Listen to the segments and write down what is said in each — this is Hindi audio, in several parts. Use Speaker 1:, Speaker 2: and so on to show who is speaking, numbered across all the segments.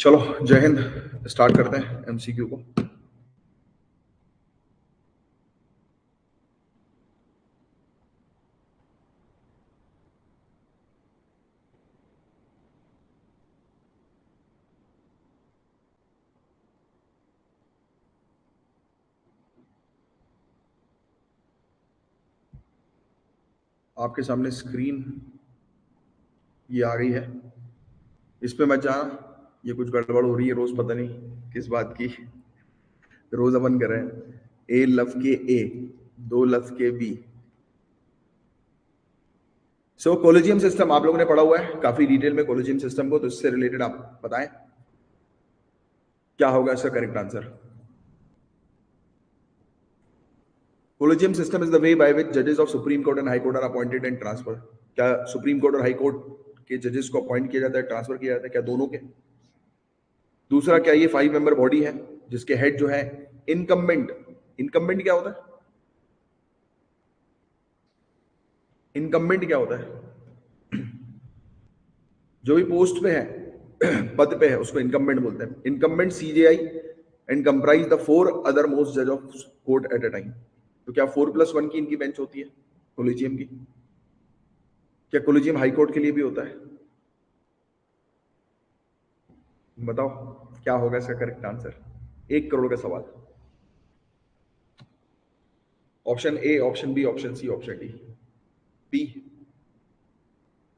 Speaker 1: चलो जय हिंद, स्टार्ट करते हैं एमसीक्यू को। आपके सामने स्क्रीन ये आ गई है, इस पे मत जाना, ये कुछ गड़बड़ हो रही है रोज, पता नहीं किस बात की। रोज अपन कर रहे हैं ए लव के ए, दो लव के बी। सो कोलिजियम सिस्टम आप लोगों ने पढ़ा हुआ है काफी डिटेल में कोलिजियम सिस्टम को, तो इससे रिलेटेड आप बताएं क्या होगा इसका correct answer. Collegium system is the way by which जजेस of Supreme Court and High Court are appointed and transfer. क्या सुप्रीम कोर्ट और हाई कोर्ट के जजेस को अपॉइंट किया जाता है, ट्रांसफर किया जाता है, क्या दोनों के? दूसरा, क्या ये 5 मेंबर बॉडी है जिसके हेड जो है इनकम्बेंट। इनकम्बेंट क्या होता है? इनकम्बेंट क्या होता है? जो भी पोस्ट पे है, पद पे है, उसको इनकम्बेंट बोलते हैं। Incumbent CJI and comprise the 4 other most जज of court at a time. तो क्या 4+1 की इनकी बेंच होती है कोलिजियम की? क्या कोलिजियम हाई कोर्ट के लिए भी होता है? बताओ क्या होगा इसका करेक्ट आंसर। 1 करोड़ का सवाल। Option A, option B, option C, option D. B.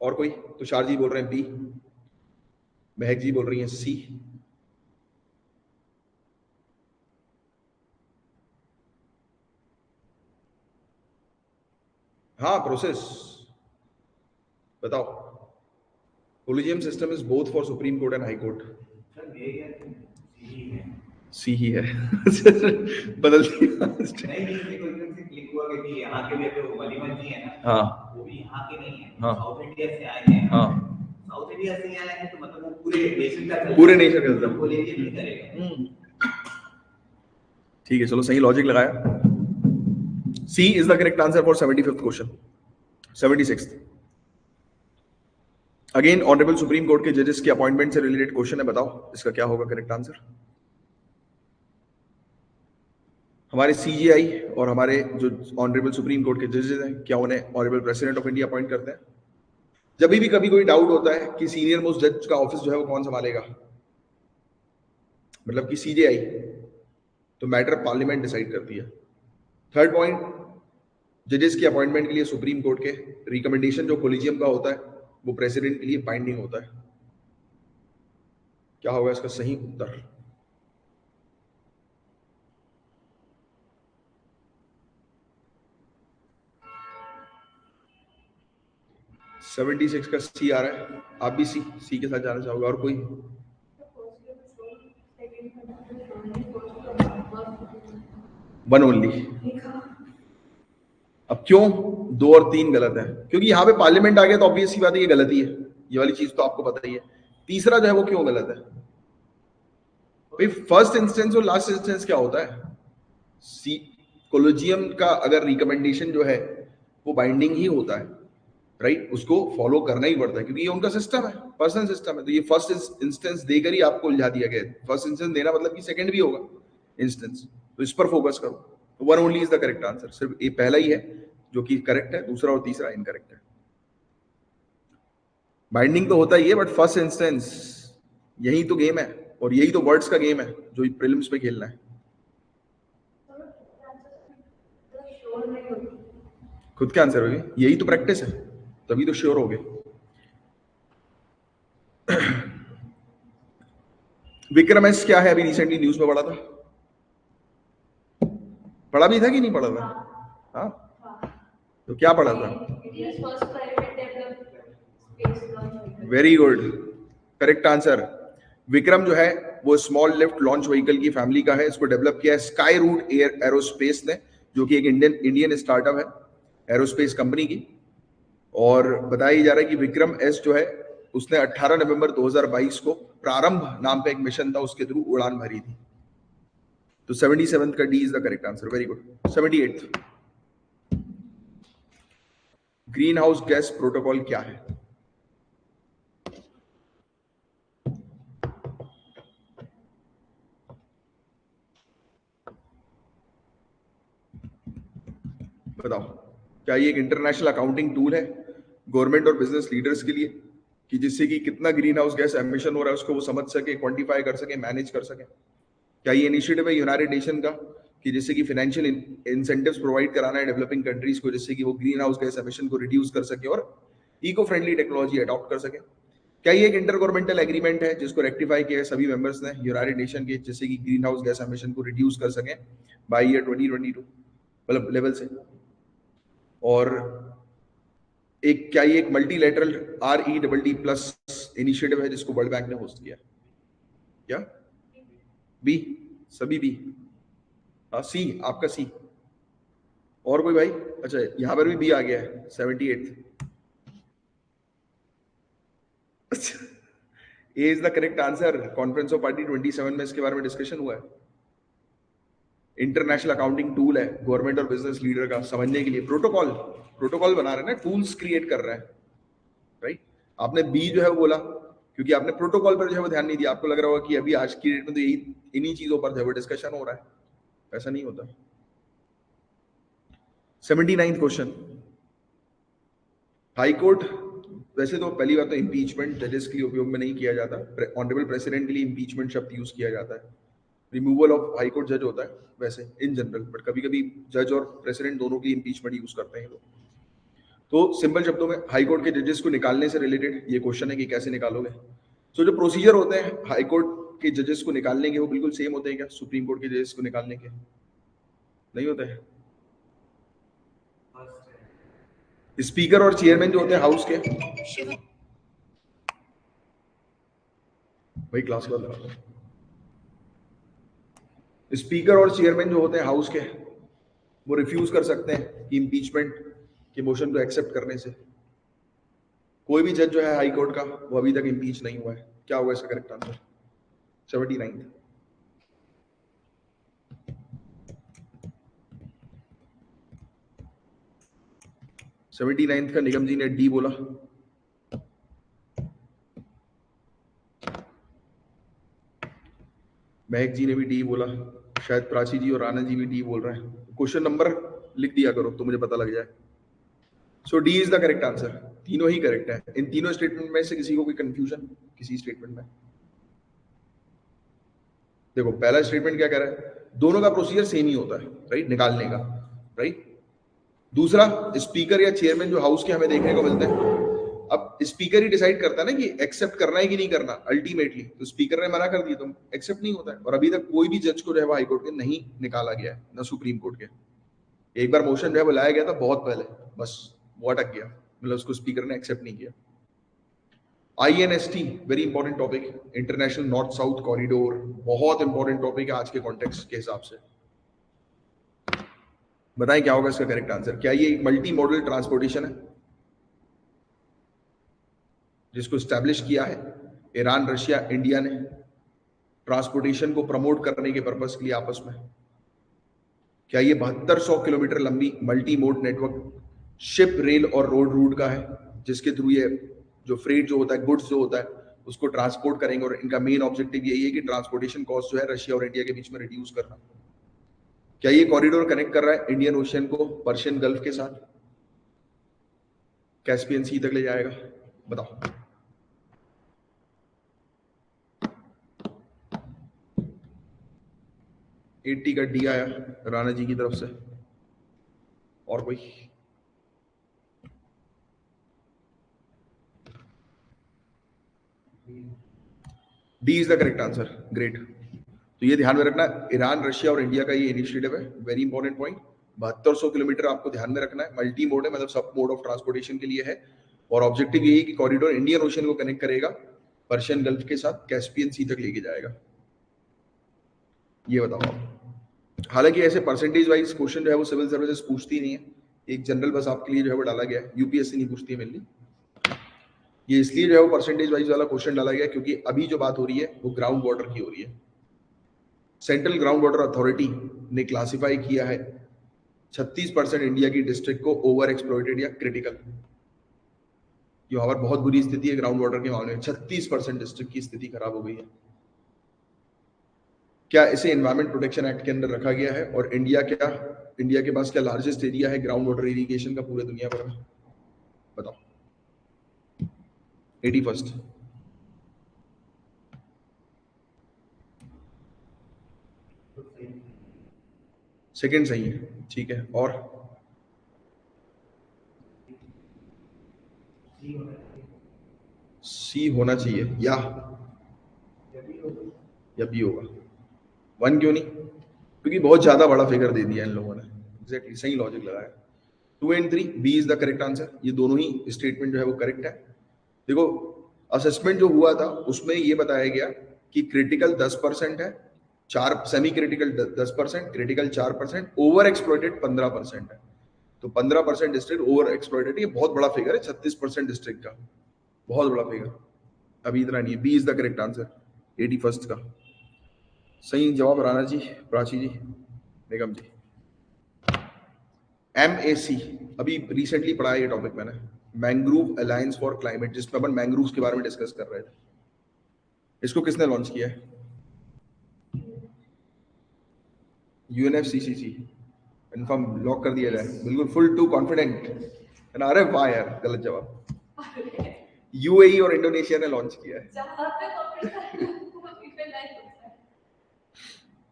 Speaker 1: और कोई? तुषार जी बोल रहे हैं बी, महक जी बोल रही हैं सी। हाँ, प्रोसेस बताओ। Collegium system is both for Supreme Court and High Court. C ही है। बदल दिया। हाँ, वो भी यहाँ के नहीं है, साउथ इंडिया से आए हैं। हाँ, साउथ इंडिया से आए हैं तो मतलब वो पूरे नेशन का चलता। ठीक है, चलो सही लॉजिक लगाया। C is the correct answer for 75th question. 76th again honourable Supreme Court के जजेस के अपॉइंटमेंट से रिलेटेड क्वेश्चन है, बताओ इसका क्या होगा करेक्ट आंसर। हमारे सीजीआई और हमारे जो ऑनरेबल सुप्रीम कोर्ट के जजेस हैं, क्या उन्हें honourable president of India appoint करते हैं? जब भी कभी कोई डाउट होता है कि सीनियर मोस्ट जज का ऑफिस जो है वो कौन संभालेगा, मतलब कि सीजीआई, तो मैटर पार्लियामेंट डिसाइड करती है। थर्ड पॉइंट, जजेस की अपॉइंटमेंट के लिए सुप्रीम कोर्ट के रिकमेंडेशन जो कोलिजियम का होता है वो प्रेसिडेंट के लिए बाइंडिंग होता है। क्या होगा इसका सही उत्तर? सेवेंटी सिक्स का सी आ रहा है, आप भी सी के साथ जाना चाहोगे? और कोई? One only. अब क्यों 2 और 3 गलत है? क्योंकि यहाँ पे पार्लियामेंट आ गया तो ऑब्वियस सी बात है ये गलती है, ये वाली चीज तो आपको पता ही है। तीसरा जो है वो क्यों गलत है भाई? फर्स्ट इंस्टेंस और लास्ट इंस्टेंस क्या होता है? सी कोलिजियम का अगर रिकमेंडेशन जो है वो बाइंडिंग ही होता है, राइट? उसको फॉलो करना ही पड़ता है क्योंकि ये उनका सिस्टम है, पर्सनल सिस्टम है। तो ये फर्स्ट इंस्टेंस देकर ही आपको उलझा दिया गया है। फर्स्ट इंस्टेंस देना मतलब कि सेकंड भी होगा इंस्टेंस, तो इस पर फोकस करो। तो one only is the correct answer. सिर्फ ये पहला ही है जो कि करेक्ट है, दूसरा और तीसरा इनकरेक्ट है। बाइंडिंग तो होता ही है बट फर्स्ट इंस्टेंस, यही तो गेम है और यही तो वर्ड्स का गेम है जो प्रीलिम्स पे खेलना है। खुद के आंसर होगी, यही तो प्रैक्टिस है, तभी तो श्योर हो गए। विक्रम एस क्या है? अभी रिसेंटली न्यूज में पढ़ा था, पढ़ा भी था कि नहीं पढ़ा था? हाँ, तो क्या पढ़ा था? Very good, correct answer. Vikram जो है वो स्मॉल लिफ्ट लॉन्च व्हीकल की फैमिली का है। इसको डेवलप किया है स्काई रूट एरोस्पेस ने, जो कि एक इंडियन स्टार्टअप है एरोस्पेस कंपनी की। और बताया जा रहा है कि विक्रम एस जो है उसने 18 नवंबर 2022 को प्रारंभ नाम का एक मिशन था, उसके थ्रू उड़ान भरी थी। तो 77 का D is the correct answer. Very good. 78 green house gas protocol क्या है? बताओ, क्या ये एक इंटरनेशनल अकाउंटिंग टूल है गवर्नमेंट और बिजनेस लीडर्स के लिए, कि जिससे कि कितना ग्रीन हाउस गैस एमिशन हो रहा है उसको वो समझ सके, क्वांटिफाई कर सके, मैनेज कर सके? क्या ये इनिशिएटिव है यूनाइटेड नेशन का, कि जिससे कि फाइनेंशियल इंसेंटिव्स प्रोवाइड कराना है डेवलपिंग कंट्रीज को, जिससे कि वो ग्रीन हाउस गैस एमिशन को रिड्यूस कर सके और इको फ्रेंडली टेक्नोलॉजी अडॉप्ट कर सके? क्या ये एक इंटर गवर्नमेंटल एग्रीमेंट है जिसको रेक्टिफाई किया है सभी मेंबर्स ने यूनाइटेड नेशन के, जिससे कि ग्रीन हाउस गैस एमिशन को रिड्यूस कर सके बाई ईयर 2022 मतलब लेवल से? और एक क्या ये एक मल्टीलेटरल REDD+ इनिशिएटिव है जिसको वर्ल्ड बैंक ने होस्ट किया? क्या बी? सभी बी? हाँ सी, आपका सी। और कोई भाई? अच्छा यहाँ पर भी बी आ गया है 78th। अच्छा, A is the correct answer. Conference of party 27 में इसके बारे में डिस्कशन हुआ है। इंटरनेशनल अकाउंटिंग टूल है गवर्नमेंट और बिजनेस लीडर का समझने के लिए। प्रोटोकॉल प्रोटोकॉल बना रहे हैं ना, टूल्स क्रिएट कर रहे हैं, राइट? आपने बी जो है वो बोला क्योंकि आपने प्रोटोकॉल पर जो है वो ध्यान नहीं दिया। आपको लग रहा होगा कि अभी आज की डेट में तो यही इन्हीं चीजों पर जो है वो डिस्कशन हो रहा है। ऐसा नहीं होता। 79th क्वेश्चन, हाई कोर्ट, वैसे तो पहली बात तो इम्पीचमेंट जजेस के लिए उपयोग में नहीं किया जाता। ऑनरेबल प्रेसिडेंट के लिए इम्पीचमेंट शब्द यूज किया जाता है। रिमूवल ऑफ हाई कोर्ट जज होता है वैसे इन जनरल, बट कभी कभी जज और प्रेसिडेंट दोनों की इम्पीचमेंट यूज करते हैं लोग। तो सिंपल शब्दों में हाई कोर्ट के जजेस को निकालने से रिलेटेड ये क्वेश्चन है कि कैसे निकालोगे। तो जो प्रोसीजर होते हैं हाई कोर्ट के जजेस को निकालने के वो बिल्कुल सेम होते हैं क्या सुप्रीम कोर्ट के जजेस को निकालने के? नहीं होते हैं। स्पीकर और चेयरमैन जो होते हैं हाउस के, वही क्लास का लगा लो। स्पीकर और चेयरमैन जो होते हैं हाउस के वो रिफ्यूज कर सकते हैं कि इम्पीचमेंट के मोशन को एक्सेप्ट करने से। कोई भी जज जो है हाई कोर्ट का वो अभी तक इम्पीच नहीं हुआ है। क्या होगा इसका करेक्ट आंसर? 79। 79 का निगम जी ने डी बोला। महक जी ने भी डी बोला। शायद प्राची जी और राणा जी भी डी बोल रहे हैं। क्वेश्चन नंबर लिख दिया करो तो मुझे पता लग जाए। So D is the correct answer. तीनों ही करेक्ट है। इन तीनों स्टेटमेंट में से किसी को कोई कंफ्यूजन किसी स्टेटमेंट में? देखो पहला स्टेटमेंट क्या कह रहा है, दोनों का प्रोसीजर सेम ही होता है, राइट, निकालने का, राइट। दूसरा, स्पीकर या चेयरमैन जो हाउस के हमें देखने को मिलते हैं, अब स्पीकर ही डिसाइड करता है ना कि एक्सेप्ट करना है कि नहीं करना अल्टीमेटली। तो स्पीकर ने मना कर दिया तो एक्सेप्ट नहीं होता है। और अभी तक कोई भी जज को जो है वो हाईकोर्ट के नहीं निकाला गया है, ना सुप्रीम कोर्ट के। एक बार मोशन जो है वो लाया गया था बहुत पहले, बस वो अटक गया, मतलब उसको स्पीकर ने एक्सेप्ट नहीं किया। INST very important topic, international north south corridor, बहुत इंपॉर्टेंट टॉपिक है आज के कॉन्टेक्स्ट के हिसाब से। बताएं क्या होगा इसका करेक्ट आंसर? क्या ये एक मल्टी मॉडल ट्रांसपोर्टेशन है जिसको स्टैब्लिश किया है ईरान, रशिया, इंडिया ने ट्रांसपोर्टेशन को प्रमोट करने के पर्पस के लिए आपस में? क्या ये 7200 किलोमीटर लंबी multi mode network ship, rail और रोड रूट का है, जिसके थ्रू ये जो फ्रेट जो होता है, गुड्स जो होता है, उसको ट्रांसपोर्ट करेंगे? और इनका मेन ऑब्जेक्टिव यही है कि ट्रांसपोर्टेशन कॉस्ट जो है रशिया और इंडिया के बीच में रिड्यूस करना। क्या ये कॉरिडोर कनेक्ट कर रहा है इंडियन ओशियन को पर्शियन गल्फ के साथ, कैस्पियन सी तक ले जाएगा? बताओ। एट्टी का डी आया राणा जी की तरफ से। और कोई? D is the correct answer. Great. तो ये ध्यान में रखना, ईरान, रशिया और इंडिया का ये इनिशिएटिव है, वेरी इंपॉर्टेंट पॉइंट। 7200 किलोमीटर आपको ध्यान में रखना है। मल्टी मोड है, मतलब सब मोड ऑफ ट्रांसपोर्टेशन के लिए है। और ऑब्जेक्टिव यही कि कॉरिडोर इंडियन ओशन को कनेक्ट करेगा पर्शियन गल्फ के साथ, कैस्पियन सी तक लेके जाएगा। ये बताओ आप। हालांकि ऐसे परसेंटेज वाइज क्वेश्चन जो है वो सिविल सर्विसेज पूछती नहीं है, एक जनरल बस आपके लिए जो है वो डाला गया है। यूपीएससी नहीं पूछती है मेनली। ये इसलिए जो है वो परसेंटेज वाइज वाला क्वेश्चन डाला गया क्योंकि अभी जो बात हो रही है वो ग्राउंड वाटर की हो रही है। सेंट्रल ग्राउंड वाटर अथॉरिटी ने क्लासिफाई किया है 36% इंडिया की डिस्ट्रिक्ट को ओवर एक्सप्लॉइटेड या क्रिटिकल। यहाँ पर बहुत बुरी स्थिति है ग्राउंड वाटर के मामले में, 36% डिस्ट्रिक्ट की स्थिति खराब हो गई है। क्या इसे एनवायरमेंट प्रोटेक्शन एक्ट के अंदर रखा गया है? और इंडिया क्या इंडिया के पास क्या लार्जेस्ट एरिया है ग्राउंड वाटर इरिगेशन का पूरे दुनिया भर में? बताओ। 81st। सेकंड सही है, ठीक है। और सी होना चाहिए या बी होगा। वन क्यों नहीं? क्योंकि बहुत ज्यादा बड़ा फिगर दे दिया इन लोगों ने। एग्जैक्टली सही लॉजिक लगाया। 2 and 3 B is the correct answer. ये दोनों ही स्टेटमेंट जो है वो करेक्ट है। देखो, असेसमेंट जो हुआ था उसमें ये बताया गया कि क्रिटिकल 10% है, चार semi critical 10%, critical 4%, over exploited 15% है। तो 15% डिस्ट्रिक्ट ओवर एक्सप्लॉइटेड, ये बहुत बड़ा फिगर है 36% डिस्ट्रिक्ट का, बहुत बड़ा फिगर। अभी इतना नहीं है। B is the correct answer 81st का। सही जवाब राणा जी, प्राची जी, बेगम जी। MAC अभी रिसेंटली पढ़ा है ये टॉपिक मैंने, मैंग्रोव अलायंस फॉर क्लाइमेट, जिसमें अपन मैंग्रोव्स के बारे में डिस्कस कर रहे थे। इसको किसने लॉन्च किया है? UNFCCC। कन्फर्म, लॉक कर दिया जाए? बिल्कुल फुल टू कॉन्फिडेंट? अरे वाह यार, गलत जवाब। UAE और इंडोनेशिया ने लॉन्च किया है।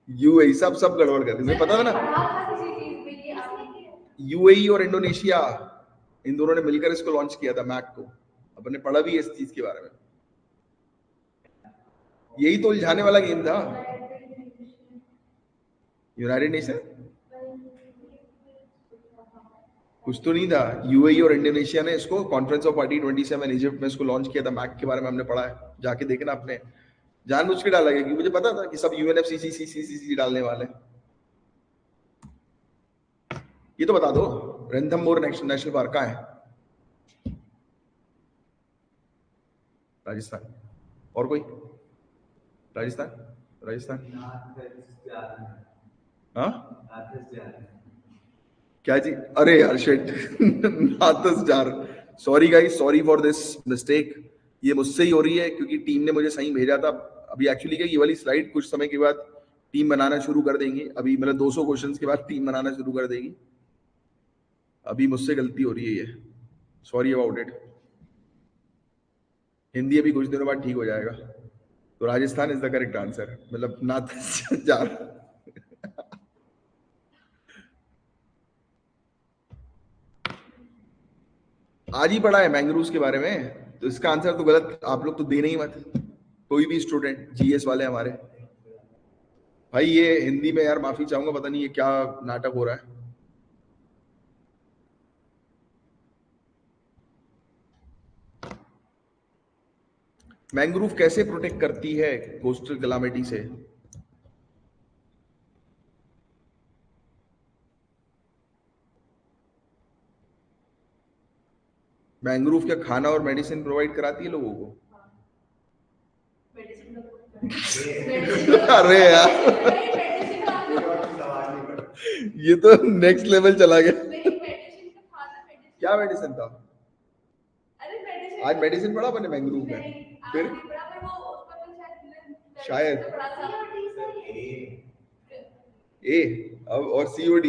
Speaker 1: UAE सब गड़बड़ कर दी, मुझे पता था ना। UAE और इंडोनेशिया, इन दोनों ने मिलकर इसको लॉन्च किया था, मैक को। अपन ने पढ़ा भी है इस चीज के बारे में। यही तो उलझाने वाला गेम था। यूनाइटेड नेशन कुछ तो नहीं था। UAE और इंडोनेशिया ने इसको कॉन्फ्रेंस ऑफ पार्टी 27 इजिप्ट में इसको लॉन्च किया था। मैक के बारे में हमने पढ़ा है, जाके देखना। आपने जानबूझ के डाला, क्योंकि मुझे पता था कि सब UNFCCC डालने वाले। ये तो बता दो, रणथंभौर नेशनल पार्क कहाँ है? राजस्थान। और कोई? राजस्थान, हाँ क्या जी? अरे यार शिट। नाथस जार। Sorry guys, sorry for this mistake. ये मुझसे ही हो रही है क्योंकि टीम ने मुझे सही भेजा था। अभी एक्चुअली क्या, ये वाली स्लाइड कुछ समय के बाद टीम बनाना शुरू कर देंगे। अभी मतलब 200 क्वेश्चंस के बाद टीम बनाना शुरू कर देगी। अभी मुझसे गलती हो रही है ये, सॉरी अबाउट इट। हिंदी अभी कुछ दिनों बाद ठीक हो जाएगा। तो Rajasthan is the correct answer, मतलब नाथस जार। आज ही पढ़ा है मैंग्रोव्स के बारे में, तो इसका आंसर तो गलत आप लोग तो देने ही मत, कोई भी स्टूडेंट GS वाले हमारे। भाई ये हिंदी में यार माफी चाहूंगा, पता नहीं ये क्या नाटक हो रहा है। मैंग्रोव कैसे प्रोटेक्ट करती है कोस्टल कैलामिटी से? मैंग्रोव क्या खाना और मेडिसिन प्रोवाइड कराती है लोगों को? अरे यार, ये तो नेक्स्ट लेवल चला गया। क्या मेडिसिन था? आज मेडिसिन पढ़ा मैंने मैंग्रोव में, फिर शायद ए और COD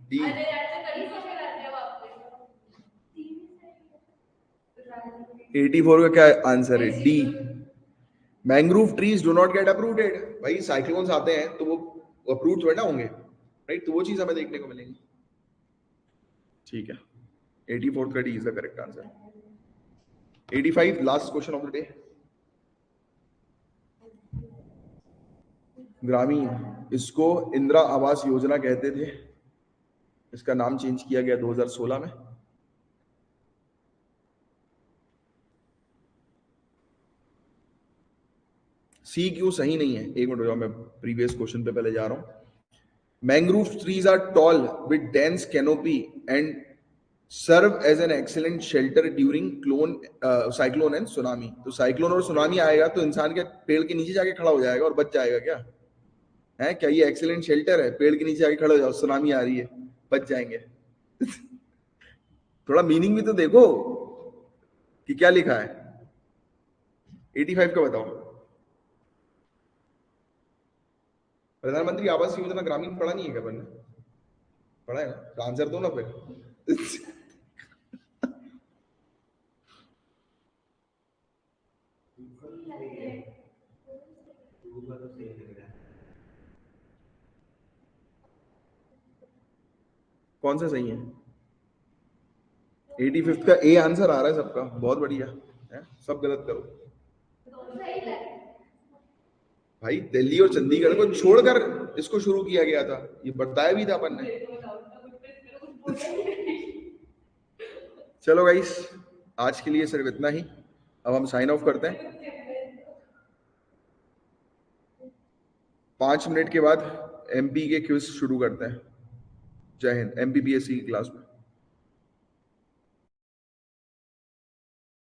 Speaker 1: डी। 84 का क्या आंसर है? D. Mangrove trees do not gate uprooted. भाई साइक्लोन्स आते हैं तो वो अप्रूव थोड़ा ना होंगे, राइट? तो वो चीज हमें देखने को मिलेगी। ठीक है, 84 का D is the correct answer. 85 last question of the day. ग्रामीण, इसको इंदिरा आवास योजना कहते थे, इसका नाम चेंज किया गया 2016 में। सी क्यों सही नहीं है? एक मिनट, मैं प्रीवियस क्वेश्चन पे पहले जा रहा हूं। Mangrove trees are tall with dense canopy and serve as an excellent shelter during cyclone and tsunami. तो साइक्लोन और सुनामी आएगा तो इंसान के पेड़ के नीचे जाके खड़ा हो जाएगा और बच जाएगा क्या? है क्या ये एक्सीलेंट शेल्टर है? पेड़ के नीचे जाके खड़े हो जाओ, सुनामी आ रही है, बच जाएंगे। थोड़ा मीनिंग भी तो देखो कि क्या लिखा है। 85 का बताओ। प्रधानमंत्री आवास योजना ग्रामीण पढ़ा नहीं है क्या अपन ने? पढ़ा है ना, आंसर दो ना फिर। कौन सा सही है? 85th का ए आंसर आ रहा है सबका, बहुत बढ़िया है, सब गलत करो भाई। दिल्ली और चंडीगढ़ को छोड़कर इसको शुरू किया गया था, ये बताया भी था अपन ने। चलो गाइस, आज के लिए सिर्फ इतना ही, अब हम साइन ऑफ करते हैं। 5 मिनट के बाद एमपी के क्विज शुरू करते हैं। जय हिंद। एमपीपीएससी की क्लास में।